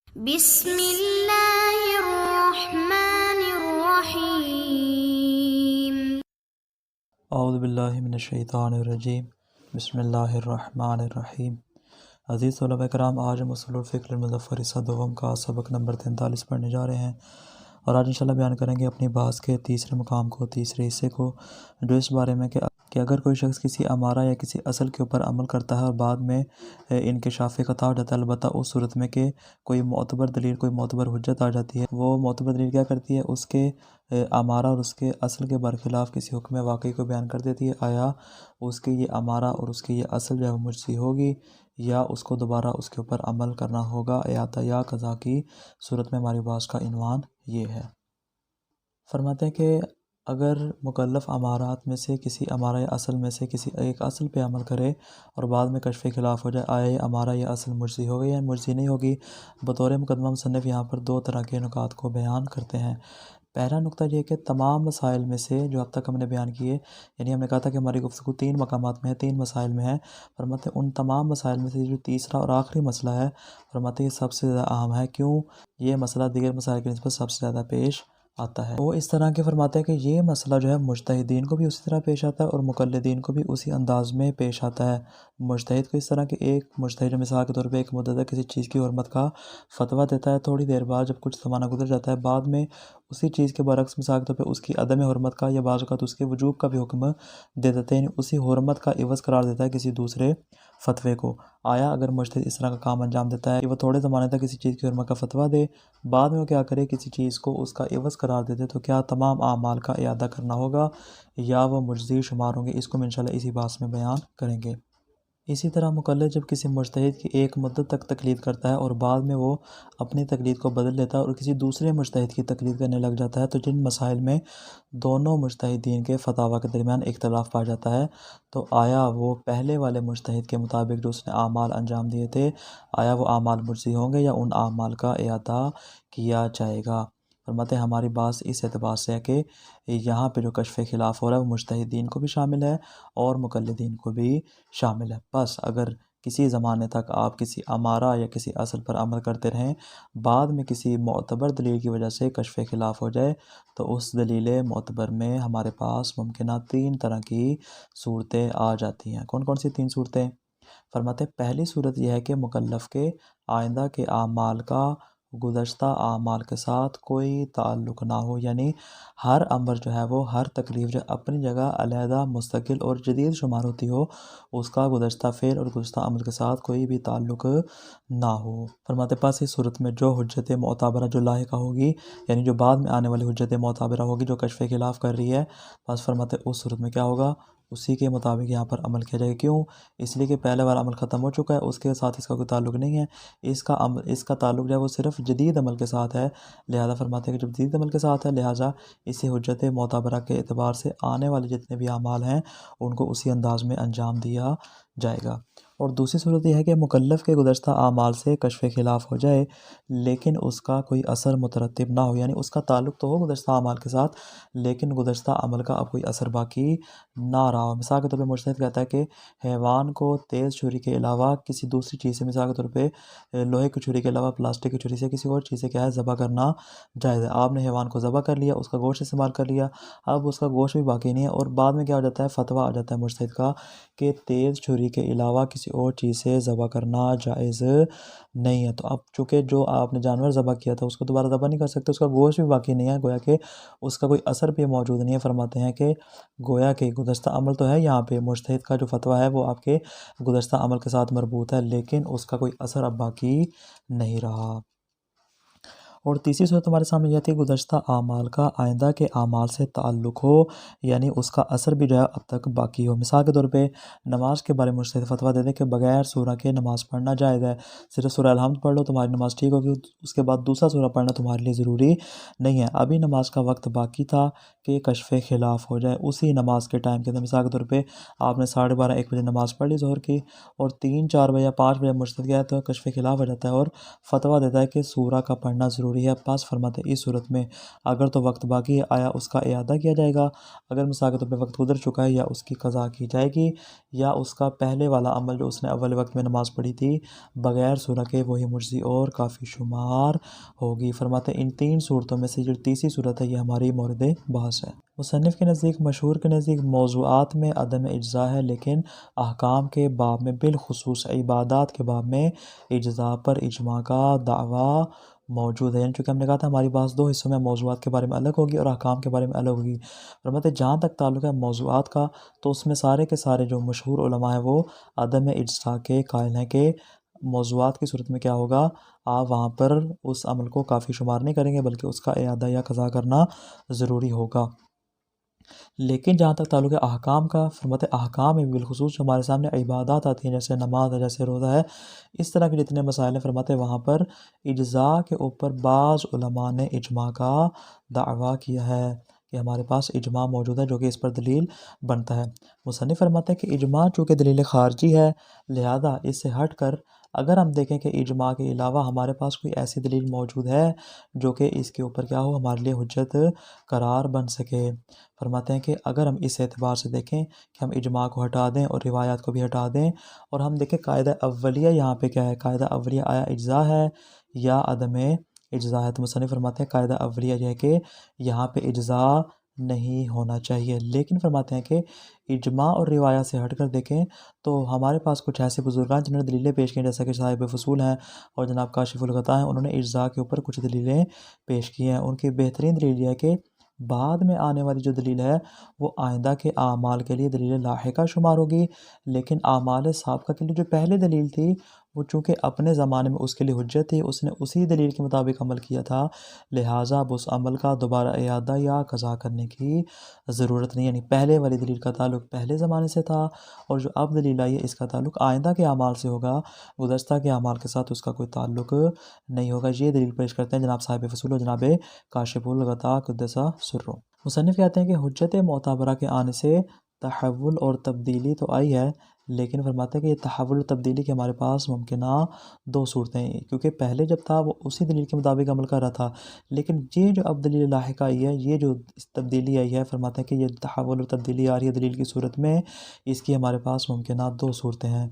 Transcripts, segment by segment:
بسم اللہ الرحمن الرحیم۔ اعوذ باللہ من الشیطان الرجیم، بسم اللہ الرحمن الرحیم۔ عزیز طلبہ کرام، آج ہم اصول الفقہ المظفر حصہ دوم کا سبق نمبر 43 پڑھنے جا رہے ہیں، اور آج انشاءاللہ بیان کریں گے اپنی بحث کے تیسرے مقام کو، تیسرے حصے کو، جو اس بارے میں کہ اگر کوئی شخص کسی امارہ یا کسی اصل کے اوپر عمل کرتا ہے اور بعد میں انکشاف خطا ہو جاتا ہے، البتہ اس صورت میں کہ کوئی معتبر دلیل، کوئی معتبر حجت آ جاتی ہے، وہ معتبر دلیل کیا کرتی ہے؟ اس کے امارہ اور اس کے اصل کے برخلاف کسی حکم واقعی کو بیان کر دیتی ہے۔ آیا اس کی یہ امارہ اور اس کی یہ اصل جو ہے وہ مجزی ہوگی، یا اس کو دوبارہ اس کے اوپر عمل کرنا ہوگا؟ اعادہ یا قضا کی صورت میں ہماری بحث کا عنوان یہ ہے۔ فرماتے ہیں کہ اگر مکلف امارات میں سے کسی امارہ یا اصل میں سے کسی ایک اصل پہ عمل کرے اور بعد میں کشف خلاف ہو جائے، آیا یہ امارہ یا اصل مجزی ہوگی یا مجزی نہیں ہوگی؟ بطور مقدمہ مصنف یہاں پر دو طرح کے نکات کو بیان کرتے ہیں۔ پہلا نکتہ یہ کہ تمام مسائل میں سے جو اب تک ہم نے بیان کیے، یعنی ہم نے کہا تھا کہ ہماری گفتگو 3 مقامات میں ہے، 3 مسائل میں ہے، فرماتے ہیں ان تمام مسائل میں سے جو تیسرا اور آخری مسئلہ ہے، فرماتے ہیں یہ سب سے زیادہ اہم ہے۔ کیوں؟ یہ مسئلہ دیگر مسائل کی نسبت سب سے زیادہ پیش آتا ہے۔ وہ اس طرح کے فرماتے ہیں کہ یہ مسئلہ جو ہے مجتہدین کو بھی اسی طرح پیش آتا ہے اور مقلدین کو بھی اسی انداز میں پیش آتا ہے۔ مجتہد کو اس طرح کہ ایک مجتہد مثال کے طور پہ ایک مدت کسی چیز کی حرمت کا فتویٰ دیتا ہے، تھوڑی دیر بعد جب کچھ زمانہ گزر جاتا ہے، بعد میں اسی چیز کے برعکس مثال کے طور پہ اس کی عدم حرمت کا یا بعض اوقات اس کے وجوب کا بھی حکم دے دیتے ہیں، یعنی اسی حرمت کا عوض قرار دیتا ہے کسی دوسرے فتوے کو۔ آیا اگر مجتہد اس طرح کا کام انجام دیتا ہے کہ وہ تھوڑے زمانے تک کسی چیز کی حرمت کا فتویٰ دے، بعد میں وہ کیا کرے، کسی چیز کو اس کا عوض قرار دے دے، تو کیا تمام اعمال کا اعادہ کرنا ہوگا یا وہ مجزی شمار ہوں گے؟ اس کو ہم انشاءاللہ اسی بحث میں بیان کریں گے۔ اسی طرح مقلد جب کسی مجتہد کی ایک مدت تک تقلید کرتا ہے اور بعد میں وہ اپنی تقلید کو بدل لیتا ہے اور کسی دوسرے مجتہد کی تقلید کرنے لگ جاتا ہے، تو جن مسائل میں دونوں مجتہدین کے فتاویٰ کے درمیان اختلاف پا جاتا ہے، تو آیا وہ پہلے والے مجتہد کے مطابق جو اس نے اعمال انجام دیے تھے، آیا وہ اعمال مجزی ہوں گے یا ان اعمال کا اعادہ کیا جائے گا؟ فرماتے ہیں ہماری بات اس اعتبار سے ہے کہ یہاں پہ جو کشف خلاف ہو رہا ہے وہ مجتہدین کو بھی شامل ہے اور مقلدین کو بھی شامل ہے۔ بس اگر کسی زمانے تک آپ کسی امارہ یا کسی اصل پر عمل کرتے رہیں، بعد میں کسی معتبر دلیل کی وجہ سے کشف خلاف ہو جائے، تو اس دلیل معتبر میں ہمارے پاس ممکنہ 3 طرح کی صورتیں آ جاتی ہیں۔ کون کون سی 3 صورتیں؟ فرماتے ہیں پہلی صورت یہ ہے کہ مکلف کے آئندہ کے اعمال کا گزشتہ اعمال کے ساتھ کوئی تعلق نہ ہو، یعنی ہر امر جو ہے وہ، ہر تکلیف جو اپنی جگہ علیحدہ مستقل اور جدید شمار ہوتی ہو، اس کا گزشتہ فعل اور گزشتہ عمل کے ساتھ کوئی بھی تعلق نہ ہو۔ فرماتے پاس اس صورت میں جو حجت معتبرہ جو لاحقہ ہوگی، یعنی جو بعد میں آنے والی حجت معتبرہ ہوگی جو کشف خلاف کر رہی ہے، بس فرماتے اس صورت میں کیا ہوگا؟ اسی کے مطابق یہاں پر عمل کیا جائے گا۔ کیوں؟ اس لیے کہ پہلے والا عمل ختم ہو چکا ہے، اس کے ساتھ اس کا کوئی تعلق نہیں ہے، اس کا تعلق جو ہے وہ صرف جدید عمل کے ساتھ ہے، لہذا فرماتے ہیں کہ جب جدید عمل کے ساتھ ہے، لہذا اسی حجت معتبرہ کے اعتبار سے آنے والے جتنے بھی اعمال ہیں ان کو اسی انداز میں انجام دیا جائے گا۔ اور دوسری صورت یہ ہے کہ مکلف کے گزشتہ اعمال سے کشف خلاف ہو جائے لیکن اس کا کوئی اثر مترتب نہ ہو، یعنی اس کا تعلق تو ہو گزشتہ اعمال کے ساتھ لیکن گزشتہ عمل کا اب کوئی اثر باقی نہ رہا ہو۔ مثال کے طور پہ مجتہد کہتا ہے کہ حیوان کو تیز چھری کے علاوہ کسی دوسری چیز سے، مثال کے طور پہ لوہے کی چھری کے علاوہ پلاسٹک کی چھری سے، کسی اور چیز سے کیا ہے، ذبح کرنا جائز ہے۔ آپ نے حیوان کو ذبح کر لیا، اس کا گوشت استعمال کر لیا، اب اس کا گوشت بھی باقی نہیں ہے، اور بعد میں کیا ہو جاتا ہے، فتویٰ آ جاتا ہے مجتہد کا کہ تیز چھری کے علاوہ کسی اور چیز سے ذبح کرنا جائز نہیں ہے۔ تو اب چونکہ جو آپ نے جانور ذبح کیا تھا اس کو دوبارہ ذبح نہیں کر سکتے، اس کا گوشت بھی باقی نہیں ہے، گویا کہ اس کا کوئی اثر بھی موجود نہیں ہے۔ فرماتے ہیں کہ گویا کہ گزشتہ عمل تو ہے، یہاں پہ مجتہد کا جو فتویٰ ہے وہ آپ کے گزشتہ عمل کے ساتھ مربوط ہے لیکن اس کا کوئی اثر اب باقی نہیں رہا۔ اور تیسری صورت ہمارے سامنے یہ تھی گزشتہ اعمال کا آئندہ کے اعمال سے تعلق ہو، یعنی اس کا اثر بھی جو ہے اب تک باقی ہو۔ مثال کے طور پہ نماز کے بارے میں مجتہد فتویٰ دے دے کہ بغیر سورہ کے نماز پڑھنا جائز ہے، صرف سورہ الحمد پڑھ لو تمہاری نماز ٹھیک ہوگی، اس کے بعد دوسرا سورہ پڑھنا تمہارے لیے ضروری نہیں ہے۔ ابھی نماز کا وقت باقی تھا کہ کشف خلاف ہو جائے، اسی نماز کے ٹائم کے اندر مثال کے طور پہ آپ نے 12:30 1 بجے نماز پڑھ لی ظہر کی، اور 3 4 بجے 5 بجے مجتہد گیا تو کشف خلاف ہو جاتا ہے اور فتویٰ دیتا ہے کہ سورہ کا پڑھنا ضروری بھی ہے۔ پاس فرماتے ہیں اس صورت میں اگر تو وقت باقی ہے آیا اس کا اعادہ کیا جائے گا، اگر مثال کے طور پہ وقت گزر چکا ہے یا اس کی قضا کی جائے گی، یا اس کا پہلے والا عمل جو اس نے اول وقت میں نماز پڑھی تھی بغیر سورہ کے وہی مجزی اور کافی شمار ہوگی۔ فرماتے ہیں ان تین صورتوں میں سے جو تیسری صورت ہے یہ ہماری مورد بحث ہے۔ مصنف کے نزدیک، مشہور کے نزدیک موضوعات میں عدم اجزاء ہے، لیکن احکام کے باب میں بالخصوص عبادات کے باب میں اجزاء پر اجماع کا دعویٰ موجود ہے۔ یعنی چونکہ ہم نے کہا تھا ہماری بحث دو حصوں میں موضوعات کے بارے میں الگ ہوگی اور احکام کے بارے میں الگ ہوگی۔ فرماتے ہیں جہاں تک تعلق ہے موضوعات کا تو اس میں سارے کے سارے جو مشہور علماء ہیں وہ عدم اجزاء کے قائل ہیں کہ موضوعات کی صورت میں کیا ہوگا، آپ وہاں پر اس عمل کو کافی شمار نہیں کریں گے بلکہ اس کا اعادہ یا قضا کرنا ضروری ہوگا۔ لیکن جہاں تک تعلق ہے احکام کا، فرماتے احکام میں بالخصوص جو ہمارے سامنے عبادات آتی ہیں جیسے نماز ہے، جیسے روزہ ہے، اس طرح کے جتنے مسائل ہیں، فرماتے وہاں پر اجزاء کے اوپر بعض علماء نے اجماع کا دعویٰ کیا ہے کہ ہمارے پاس اجماع موجود ہے جو کہ اس پر دلیل بنتا ہے۔ مصنف فرماتے ہیں کہ اجماع چونکہ دلیل خارجی ہے لہذا اس سے ہٹ کر اگر ہم دیکھیں کہ اجماع کے علاوہ ہمارے پاس کوئی ایسی دلیل موجود ہے جو کہ اس کے اوپر کیا ہو، ہمارے لیے حجت قرار بن سکے، فرماتے ہیں کہ اگر ہم اس اعتبار سے دیکھیں کہ ہم اجماع کو ہٹا دیں اور روایات کو بھی ہٹا دیں اور ہم دیکھیں قاعدہ اولیہ یہاں پہ کیا ہے، قاعدہ اولیہ آیا اجزاء ہے یا عدم اجزاء ہے، تو مصنف فرماتے ہیں قاعدہ اولیہ یہ ہے کہ یہاں پہ اجزاء نہیں ہونا چاہیے۔ لیکن فرماتے ہیں کہ اجماع اور روایات سے ہٹ کر دیکھیں تو ہمارے پاس کچھ ایسے بزرگان جنہوں نے دلیلیں پیش کی ہیں جیسا کہ صاحب فصول ہیں اور جناب کاشف الغطا ہیں، انہوں نے اجزاء کے اوپر کچھ دلیلیں پیش کی ہیں۔ ان کی بہترین دلیل یہ ہے کہ بعد میں آنے والی جو دلیل ہے وہ آئندہ کے اعمال کے لیے دلیل لاحقہ شمار ہوگی، لیکن اعمال سابقہ کے لیے جو پہلے دلیل تھی وہ چونکہ اپنے زمانے میں اس کے لیے حجت تھی، اس نے اسی دلیل کے مطابق عمل کیا تھا، لہٰذا اب اس عمل کا دوبارہ اعادہ یا قضا کرنے کی ضرورت نہیں۔ یعنی پہلے والی دلیل کا تعلق پہلے زمانے سے تھا اور جو اب دلیل آئی ہے اس کا تعلق آئندہ کے اعمال سے ہوگا، گزشتہ کے اعمال کے ساتھ اس کا کوئی تعلق نہیں ہوگا۔ یہ دلیل پیش کرتے ہیں جناب صاحب فصول اور جناب کاشف الغطا قدس سرہ۔ مصنف کہتے ہیں کہ حجت معتبرہ کے آنے سے تحول اور تبدیلی تو آئی ہے، لیکن فرماتے ہیں کہ یہ تحول و تبدیلی کے ہمارے پاس ممکنہ دو صورتیں ہیں، کیونکہ پہلے جب تھا وہ اسی دلیل کے مطابق عمل کر رہا تھا، لیکن یہ جو اب دلیل لاحقہ آئی ہے، یہ جو تبدیلی آئی ہے، فرماتے ہیں کہ یہ تحول و تبدیلی آ رہی ہے دلیل کی صورت میں، اس کی ہمارے پاس ممکنہ دو صورتیں ہیں،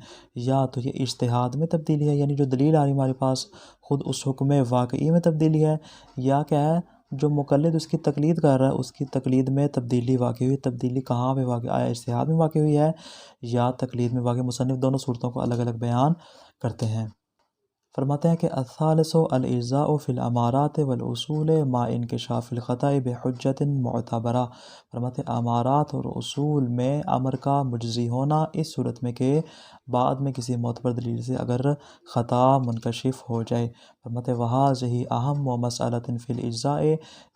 یا تو یہ اجتہاد میں تبدیلی ہے، یعنی جو دلیل آ رہی ہے ہمارے پاس خود اس حکم واقعی میں تبدیلی ہے، یا کیا ہے جو مقلد اس کی تقلید کر رہا ہے اس کی تقلید میں تبدیلی واقع ہوئی۔ تبدیلی کہاں پہ واقع آیا، اجتہاد میں واقع ہوئی ہے یا تقلید میں واقع؟ مصنف دونوں صورتوں کو الگ الگ بیان کرتے ہیں۔ فرماتے ہیں کہ الثالث الاجزاء فی الامارات والاصول مع انکشاف الخطأ بحجت معتبرہ۔ فرماتے ہیں امارات اور اصول میں امر کا مجزی ہونا اس صورت میں کہ بعد میں کسی معتبر دلیل سے اگر خطا منکشف ہو جائے۔ فرماتے ہیں وہذہ اہم و مسئلۃ فی الاجزاء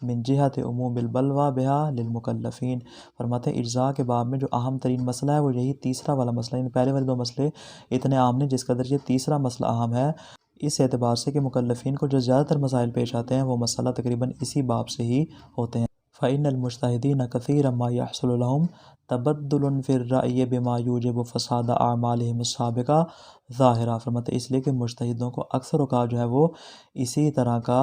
من جہت عموم البلوى بها للمکلفین۔ فرماتے ہیں اجزاء کے باب میں جو اہم ترین مسئلہ ہے وہ یہی تیسرا والا مسئلہ، یعنی پہلے والے دو مسئلے اتنے عام نہیں جس قدر یہ تیسرا مسئلہ اہم ہے، اس اعتبار سے کہ مکلفین کو جو زیادہ تر مسائل پیش آتے ہیں وہ مسئلہ تقریباً اسی باب سے ہی ہوتے ہیں۔ فإن المجتہدین کثیرا ما یحصل لهم تبدل فی الرأی بما یوجب فساد اعمالهم السابقہ ظاہرہ۔ فرماتے اس لیے کہ مجتہدوں کو اکثر اوقات جو ہے وہ اسی طرح کا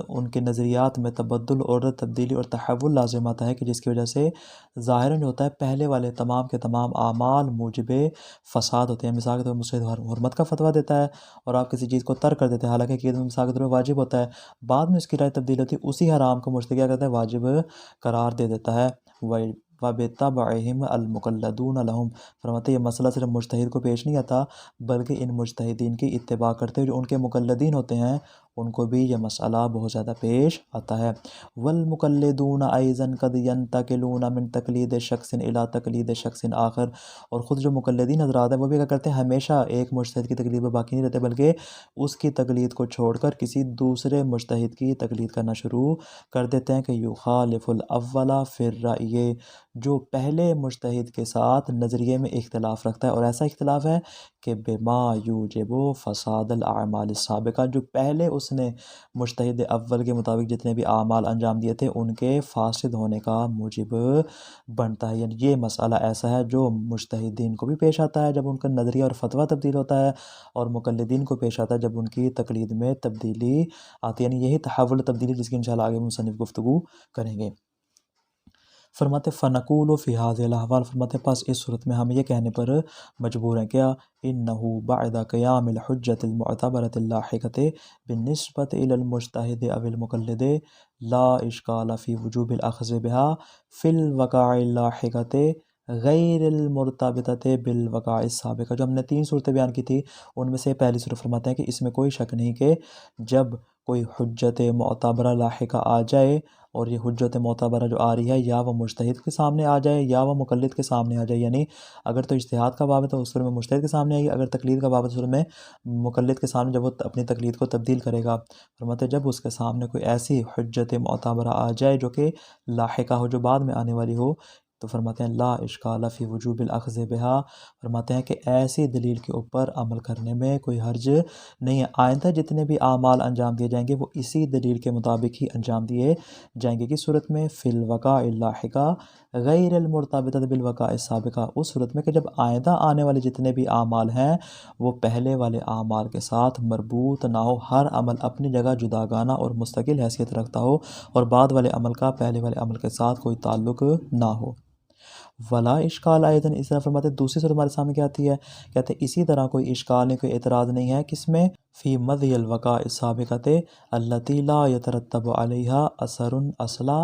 ان کے نظریات میں تبدل اور تبدیلی اور تحول لازم آتا ہے کہ جس کی وجہ سے ظاہراً جو ہوتا ہے پہلے والے تمام کے تمام اعمال موجب فساد ہوتے ہیں۔ مثال کے طور پر مجتہد حرمت کا فتویٰ دیتا ہے اور آپ کسی چیز کو ترک کر دیتے ہیں، حالانکہ عقیدت میں مثال کے طور پر واجب ہوتا ہے، بعد میں اس کی رائے تبدیل ہوتی ہے، اسی حرام کو مجتہد کیا کرتا ہے، واجب قرار دے دیتا ہے۔ وَبِتَّبْعِهِمْ الْمُقَلَّدُونَ لَهُمْ۔ فرماتے ہیں یہ مسئلہ صرف مجتہد کو پیش نہیں آتا بلکہ ان مجتہدین کی اتباع کرتے ہوئے جو ان کے مقلدین ہوتے ہیں ان کو بھی یہ مسئلہ بہت زیادہ پیش آتا ہے۔ وَالْمُقَلِّدُونَ أَيْضًا قَدْ يَنْتَقِلُونَ مِنْ تَقْلِيدِ شَخْصٍ إِلَىٰ تَقْلِيدِ شَخْصٍ آخر۔ اور خود جو مقلدین حضرات ہیں وہ بھی کیا کرتے ہیں، ہمیشہ ایک مجتہد کی تقلید میں باقی نہیں رہتے بلکہ اس کی تقلید کو چھوڑ کر کسی دوسرے مجتہد کی تقلید کرنا شروع کر دیتے ہیں کہ یخالف الاول فی الرأی، جو پہلے مجتہد کے ساتھ نظریے میں اختلاف رکھتا ہے، اور ایسا اختلاف ہے کہ بما یوجب فساد الاعمال السابقہ، جو پہلے اس نے مجتہد اول کے مطابق جتنے بھی اعمال انجام دیے تھے ان کے فاسد ہونے کا موجب بنتا ہے۔ یعنی یہ مسئلہ ایسا ہے جو مجتہدین کو بھی پیش آتا ہے جب ان کا نظریہ اور فتویٰ تبدیل ہوتا ہے، اور مقلدین کو پیش آتا ہے جب ان کی تقلید میں تبدیلی آتی ہے۔ یعنی یہی تحول و تبدیلی جس کی انشاءاللہ آگے مصنف گفتگو کریں گے۔ فرماتے فنقول و فی هذه الاحوال، فرماتے پس اس صورت میں ہم یہ کہنے پر مجبور ہیں کیا انہ بعد قیام الحجت المعتبرۃ اللاحقۃ بالنسبۃ الی المجتہد او المقلد لا اشکال فی وجوب الاخذ بها فی الوقائع اللاحقۃ غیر المرتبطۃ بالوقائع السابقہ۔ جو ہم نے 3 صورتیں بیان کی تھی ان میں سے پہلی صورت فرماتے ہیں کہ اس میں کوئی شک نہیں کہ جب کوئی حجت معتبرہ لاحقہ آ جائے، اور یہ حجت معتبرہ جو آ رہی ہے یا وہ مجتہد کے سامنے آ جائے یا وہ مقلد کے سامنے آ جائے، یعنی اگر تو اجتہاد کا باب ہے تو اس صورت میں مجتہد کے سامنے آئے گی، اگر تقلید کا باب ہے تو اس صورت میں مقلد کے سامنے، جب وہ اپنی تقلید کو تبدیل کرے گا۔ فرماتے جب اس کے سامنے کوئی ایسی حجت معتبرہ آ جائے جو کہ لاحقہ ہو، جو بعد میں آنے والی ہو، تو فرماتے ہیں لا اشکال فی وجوب الاخذ بہا، فرماتے ہیں کہ ایسی دلیل کے اوپر عمل کرنے میں کوئی حرج نہیں ہے۔ آئندہ جتنے بھی اعمال انجام دیے جائیں گے وہ اسی دلیل کے مطابق ہی انجام دیے جائیں گے۔ کس صورت میں؟ فی الوقائع اللاحقہ غیر المرتبطۃ بالوقائع السابقہ، اس صورت میں کہ جب آئندہ آنے والے جتنے بھی اعمال ہیں وہ پہلے والے اعمال کے ساتھ مربوط نہ ہو، ہر عمل اپنی جگہ جداگانہ اور مستقل حیثیت رکھتا ہو، اور بعد والے عمل کا پہلے والے عمل کے ساتھ کوئی تعلق نہ ہو۔ ولا اشکال ایضاً، اس طرح فرماتے دوسری صورت ہمارے سامنے کیا آتی ہے، کہتے ہیں اسی طرح کوئی اشکال نہیں، کوئی اعتراض نہیں ہے، کس میں؟ فی مضی الوقائع السابقۃ التی لا یترتب علیہا اثر اصلا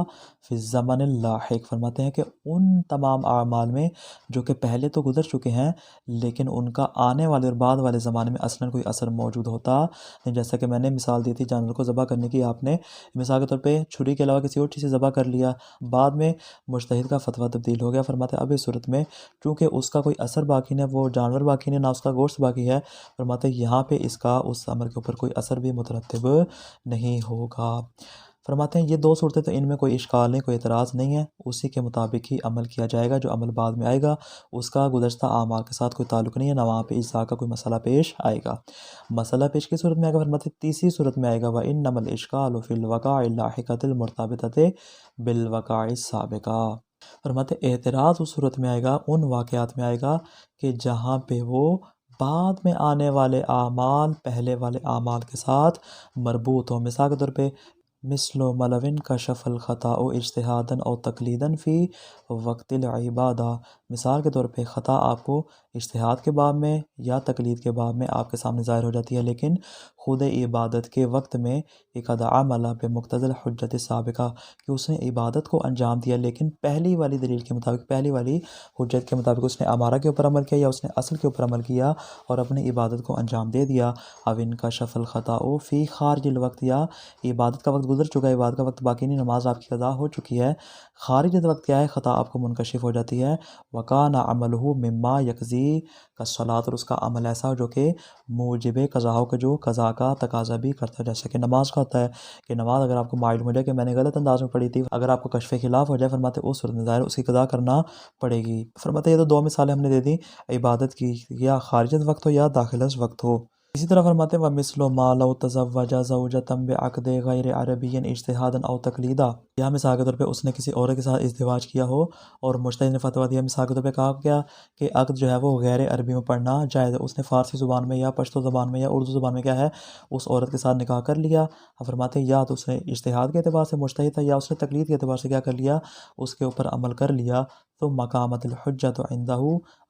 فی الزمن اللاحق۔ فرماتے ہیں کہ ان تمام اعمال میں جو کہ پہلے تو گزر چکے ہیں لیکن ان کا آنے والے اور بعد والے زمانے میں اصلاً کوئی اثر موجود ہوتا نہیں۔ جیسا کہ میں نے مثال دی تھی جانور کو ذبح کرنے کی، آپ نے مثال کے طور پہ چھری کے علاوہ کسی اور چیز سے ذبح کر لیا، بعد میں مجتہد کا فتویٰ تبدیل ہو گیا۔ فرماتے ہیں اب اس صورت میں چونکہ اس کا کوئی اثر باقی نہیں، وہ جانور باقی نہیں، نہ اس کا گوشت باقی ہے، فرماتے ہیں یہاں پہ اس کا اس عمل کے اوپر کوئی اثر بھی مترتب نہیں ہوگا۔ فرماتے ہیں یہ 2 صورتیں تو ان میں کوئی اشکال نہیں، کوئی اعتراض نہیں ہے، اسی کے مطابق ہی عمل کیا جائے گا، جو عمل بعد میں آئے گا اس کا گزشتہ اعمال کے ساتھ کوئی تعلق نہیں ہے، نہ وہاں پہ اجزاء کا کوئی مسئلہ پیش آئے گا۔ مسئلہ پیش کی صورت میں آئے گا، فرماتے ہیں تیسری صورت میں آئے گا وَإِنَّمَا الْإِشْكَالُ فِي الْوَقَائِعِ اللَّاحِقَةِ الْمُرْتَبِطَةِ بِالْوَقَائِعِ السَّابِقَةِ۔ فرماتے ہیں اعتراض اس صورت میں آئے گا، ان واقعات میں آئے گا کہ جہاں پہ وہ بعد میں آنے والے اعمال پہلے والے اعمال کے ساتھ مربوط ہوں۔ مثال کے طور پہ مثل ملو کشف الخطا اجتہادا او تقلیدا فی وقت العبادہ، مثال کے طور پہ خطا آپ کو اجتہاد کے باب میں یا تقلید کے باب میں آپ کے سامنے ظاہر ہو جاتی ہے، لیکن خود عبادت کے وقت میں ایک عمل بمقتضی الحجت السابقہ، کہ اس نے عبادت کو انجام دیا لیکن پہلی والی دلیل کے مطابق، پہلی والی حجت کے مطابق اس نے امارہ کے اوپر عمل کیا یا اس نے اصل کے اوپر عمل کیا اور اپنی عبادت کو انجام دے دیا۔ اب ان کا شفل خطا فی خارج الوقت، یا عبادت کا وقت گزر چکا ہے، عبادت کا وقت باقی نہیں، نماز آپ کی قضا ہو چکی ہے، خارج وقت کیا ہے، خطا آپ کو منکشف ہو جاتی ہے۔ وکان عملہ مما یقضی کالصلاۃ، اور اس کا عمل ایسا ہو جو کہ موجب قضا ہو، کہ جو قضا کا تقاضا بھی کرتا ہے، جیسا کہ نماز کا ہوتا ہے کہ نماز اگر آپ کو معلوم ہو جائے کہ میں نے غلط انداز میں پڑھی تھی، اگر آپ کو کشف خلاف ہو جائے، فرماتے اس صورت میں ظاہر اس کی قضا کرنا پڑے گی۔ فرماتے یہ تو 2 مثالیں ہم نے دے دی عبادت کی، یا خارج وقت ہو یا داخل وقت ہو۔ اسی طرح فرماتے ہیں وَمِثْلُ مَا لَوْ تَزَوَّجَ زَوْجَةً بِعَقْدٍ غَيْرِ عَرَبِيٍّ اجتہادًا اَوْ تَقْلِيدًا، یا مثال کے طور پہ اس نے کسی عورت کے ساتھ ازدواج کیا ہو اور مجتہد نے فتویٰ دیا، مثال کے طور پہ کہا کیا کہ عقد جو ہے وہ غیر عربی میں پڑھنا جائز ہے، اس نے فارسی زبان میں یا پشتو زبان میں یا اردو زبان میں کیا ہے اس عورت کے ساتھ نکاح کر لیا۔ فرماتے ہیں یا تو اس نے اجتہاد کے اعتبار سے مجتہد تھا، یا اس نے تقلید کے اعتبار سے کیا کر لیا، اس کے اوپر عمل کر لیا، تو مقامت الحجت عندہ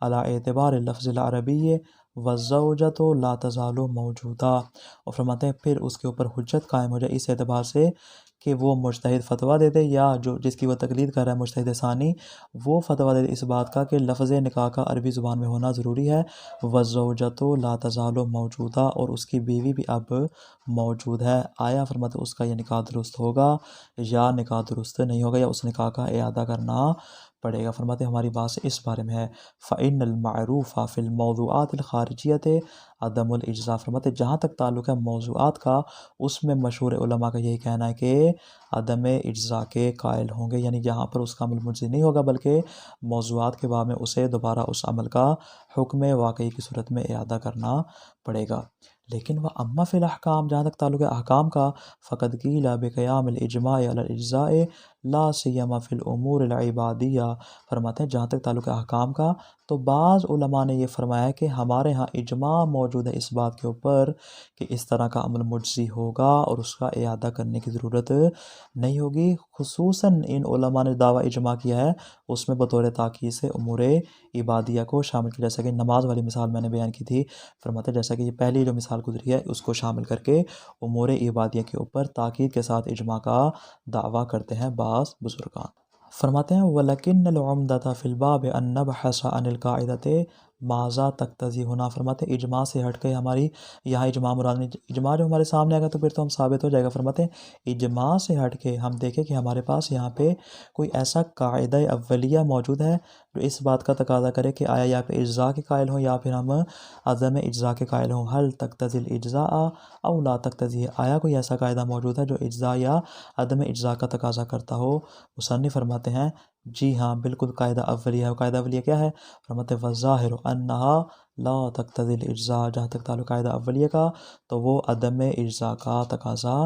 علی اعتبار اللفظ العربی والزوجۃ لا تزال موجودہ، اور فرماتے ہیں پھر اس کے اوپر حجت قائم ہو جائے اس اعتبار سے کہ وہ مجتہد فتویٰ دے دے، یا جو جس کی وہ تقلید کر رہا ہے مجتہد ثانی، وہ فتویٰ دے دے اس بات کا کہ لفظ نکاح کا عربی زبان میں ہونا ضروری ہے، والزوجۃ لا تزال موجودہ، اور اس کی بیوی بھی اب موجود ہے۔ آیا فرماتے اس کا یہ نکاح درست ہوگا یا نکاح درست نہیں ہوگا، یا اس نکاح کا اعادہ کرنا پڑے گا۔ فرماتے ہیں ہماری بات سے اس بارے میں ہے فَإِنَّ الْمَعْرُوفَ فِي الْمَوْضُوعَاتِ الْخَارِجِيَّةِ عدم الاجزاء۔ فرماتے ہیں جہاں تک تعلق ہے موضوعات کا، اس میں مشہور علماء کا یہی کہنا ہے کہ عدم اجزاء کے قائل ہوں گے، یعنی یہاں پر اس کا عمل مجزی نہیں ہوگا بلکہ موضوعات کے باب میں اسے دوبارہ اس عمل کا حکم واقعی کی صورت میں اعادہ کرنا پڑے گا۔ لیکن وہ اما فی الاحکام، جہاں تک تعلق ہے احکام کا، فقد قیل بقیام الاجماع علی الاجزاء لا سیما فی الامور العبادیہ۔ فرماتے ہیں جہاں تک تعلق ہے احکام کا تو بعض علماء نے یہ فرمایا ہے کہ ہمارے ہاں اجماع موجود ہے اس بات کے اوپر کہ اس طرح کا عمل مجزی ہوگا اور اس کا اعادہ کرنے کی ضرورت نہیں ہوگی۔ خصوصاً ان علماء نے دعویٰ اجماع کیا ہے اس میں بطور تاکید سے امور عبادیہ کو شامل کیا، جیسا کہ نماز والی مثال میں نے بیان کی تھی۔ فرماتے ہیں جیسا کہ یہ پہلی جو مثال گزری ہے اس کو شامل کر کے امور عبادیہ کے اوپر تاکید کے ساتھ اجماع کا دعویٰ کرتے ہیں بعض بزرگان۔ فرماتے ہیں وَلَكِنَّ الْعُمْدَةَ فِي الْبَابِ أَن نَبْحَثَ عَنِ الْقَاعِدَةِ ماذا تقتضی ہونا۔ فرماتے ہیں اجماع سے ہٹ کے ہماری یہاں اجماع مراد نہیں، اجماع جو ہمارے سامنے آئے گا تو پھر تو ہم ثابت ہو جائے گا۔ فرماتے ہیں اجماع سے ہٹ کے ہم دیکھیں کہ ہمارے پاس یہاں پہ کوئی ایسا قاعدہ اولیہ موجود ہے جو اس بات کا تقاضا کرے کہ آیا یا پہ اجزاء کے قائل ہوں یا پھر ہم عدم اجزاء کے قائل ہوں۔ حل تقتضی الاجزاء او لا تقتضی، آیا کوئی ایسا قاعدہ موجود ہے جو اجزاء یا عدم اجزاء کا تقاضا کرتا ہو؟ مصنف فرماتے ہیں جی ہاں بالکل قاعدہ اولیہ ہے۔ قاعدہ اولیہ کیا ہے؟ فرماتے ہیں والظاہر انہا لا تقتضی الاجزاء، جہاں تک تعلق قاعدہ اولیہ کا تو وہ عدم اجزاء کا تقاضا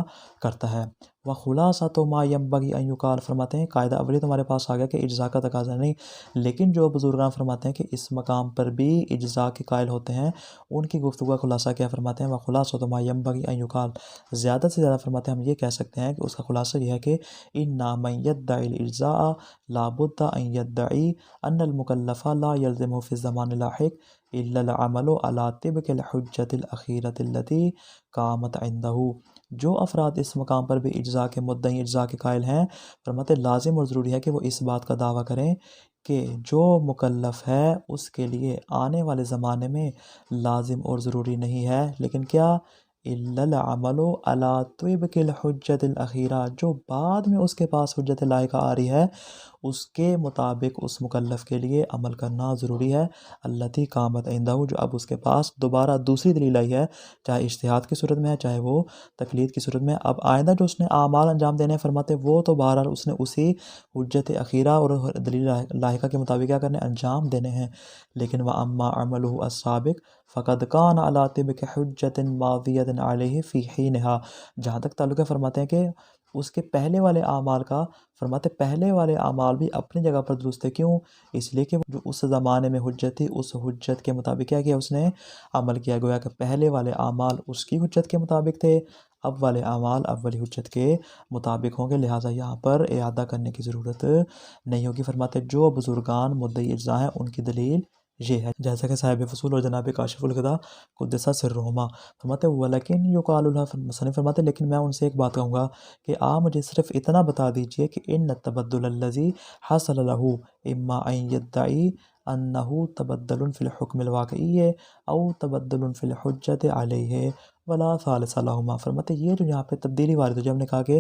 کرتا ہے۔ وخلاصۃ ما ينبغي ان يقال، فرماتے ہیں قاعدہ اولیہ تو ہمارے پاس آ گیا کہ اجزاء کا تقاضا نہیں، لیکن جو بزرگان فرماتے ہیں کہ اس مقام پر بھی اجزاء کے قائل ہوتے ہیں، ان کی گفتگو کا خلاصہ کیا فرماتے ہیں وخلاصۃ ما ينبغي ان يقال، زیادہ سے زیادہ فرماتے ہیں ہم یہ کہہ سکتے ہیں کہ اس کا خلاصہ یہ ہے کہ ان من يدعي الاجزاء لابد ان يدعي ان المکلف لا يلزمه في الزمان اللاحق الا العمل على طبق الحجة الاخیرة التي قامت عنده۔ جو افراد اس مقام پر بھی اجزاء کے مدعی اجزاء کے قائل ہیں، فرماتے لازم اور ضروری ہے کہ وہ اس بات کا دعویٰ کریں کہ جو مکلف ہے اس کے لیے آنے والے زمانے میں لازم اور ضروری نہیں ہے، لیکن کیا الا العمل علی طبق الحجۃ الاخیرہ، جو بعد میں اس کے پاس حجت لاحقہ آ رہی ہے اس کے مطابق اس مکلف کے لیے عمل کرنا ضروری ہے۔ التی قامت عندہ، جو اب اس کے پاس دوبارہ دوسری دلیل آئی ہے، چاہے اجتہاد کی صورت میں ہے چاہے وہ تقلید کی صورت میں، اب آئندہ جو اس نے اعمال انجام دینے ہیں فرماتے وہ تو بہرحال اس نے اسی حجت اخیرہ اور دلیل لاحقہ کے مطابق کیا کرنے انجام دینے ہیں۔ لیکن واما عملہ السابق فقد کان علی طبق حجۃ ماضیۃ علیہ فی حینہا، جہاں تک تعلق ہے فرماتے ہیں کہ اس کے پہلے والے اعمال کا، فرماتے پہلے والے اعمال بھی اپنی جگہ پر درست تھے، کیوں؟ اس لیے کہ جو اس زمانے میں حجت تھی اس حجت کے مطابق کیا کیا اس نے عمل کیا، گویا کہ پہلے والے اعمال اس کی حجت کے مطابق تھے، اب والے اعمال اولی حجت کے مطابق ہوں گے، لہٰذا یہاں پر اعادہ کرنے کی ضرورت نہیں ہوگی۔ فرماتے جو بزرگان مدعی اجزاء ہیں ان کی دلیل یہ ہے، جیسا کہ صاحب فصول اور جناب کاشف الغدا قدس سرہما فرماتے ولیکن یقال لہ، مصنف فرماتے لیکن میں ان سے ایک بات کہوں گا کہ آپ مجھے صرف اتنا بتا دیجئے کہ ان التبدل الذی حصل لہ اما ان یدعی انہ تبدل فی الحکم الواقعی او تبدل فی الحجت علیہ ولا ثالث لہما۔ فرماتے یہ جو یہاں پہ تبدیلی وارد ہو جائے، ہم نے کہا کہ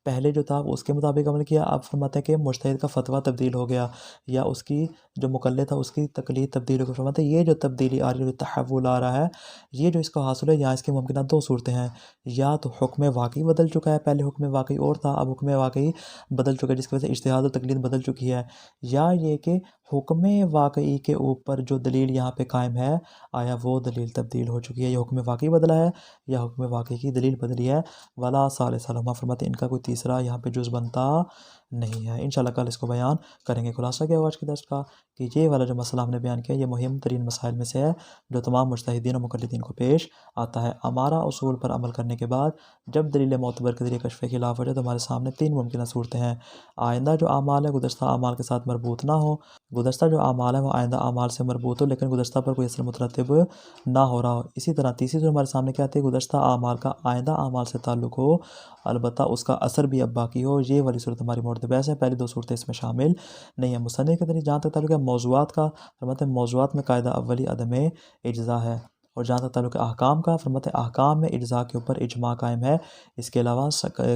پہلے جو تھا اس کے مطابق عمل کیا، اب فرماتے ہیں کہ مجتہد کا فتویٰ تبدیل ہو گیا یا اس کی جو مقلد تھا اس کی تقلید تبدیل ہو گئی۔ فرماتے یہ جو تبدیلی آ رہی ہے، جو تحول آ رہا ہے، یہ جو اس کا حاصل ہے یہاں اس کی ممکنہ دو صورتیں ہیں، یا تو حکم واقعی بدل چکا ہے، پہلے حکم واقعی اور تھا اب حکم واقعی بدل چکا ہے جس کی وجہ سے اجتہاد و تقلید بدل چکی ہے، یا یہ کہ حکم واقعی کے اوپر جو دلیل یہاں پہ قائم ہے آیا وہ دلیل تبدیل ہو چکی ہے، یہ حکم واقعی بدلا ہے یا حکم واقعی کی دلیل بدلی ہے، ولا ثالث لہما۔ فرماتے ان کا کوئی تیسرا یہاں پہ جز بنتا نہیں ہے۔ انشاءاللہ کل اس کو بیان کریں گے۔ خلاصہ کیا ہوا آج کے درس کا کہ یہ والا جو مسئلہ ہم نے بیان کیا یہ مہم ترین مسائل میں سے ہے جو تمام مجتہدین و مقلدین کو پیش آتا ہے۔ ہمارا اصول پر عمل کرنے کے بعد جب دلیل معتبر کے ذریعے کشف خلاف ہو جائے تو ہمارے سامنے تین ممکنہ صورتیں ہیں، آئندہ جو اعمال ہے گزشتہ اعمال کے ساتھ مربوط نہ ہو، گزشتہ جو اعمال ہے وہ آئندہ اعمال سے مربوط ہو لیکن گزشتہ پر کوئی اثر مترتب نہ ہو رہا ہو، اسی طرح تیسری جو ہمارے سامنے کیا آتی ہے گزشتہ اعمال کا آئندہ اعمال سے تعلق ہو البتہ اس کا اثر بھی اب باقی ہو، یہ والی صورت ہماری مورد بحث ہے، پہلی دو صورتیں اس میں شامل نہیں ہیں۔ مصنف کے ذریعے جہاں تک تعلق ہے موضوعات کا، فرماتے ہیں موضوعات میں قاعدہ اولی عدم اجزاء ہے اور جہاں تک تعلق احکام کا، فرماتے ہیں احکام میں اجزاء کے اوپر اجماع قائم ہے، اس کے علاوہ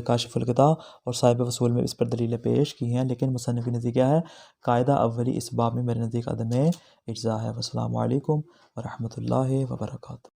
کاشف الغطاء اور صاحب وصول میں اس پر دلیلیں پیش کی ہیں، لیکن مصنف کی نزدیک کیا ہے؟ قاعدہ اولی اس باب میں میرے نزدیک عدم اجزاء ہے۔ والسلام علیکم ورحمۃ اللہ وبرکاتہ۔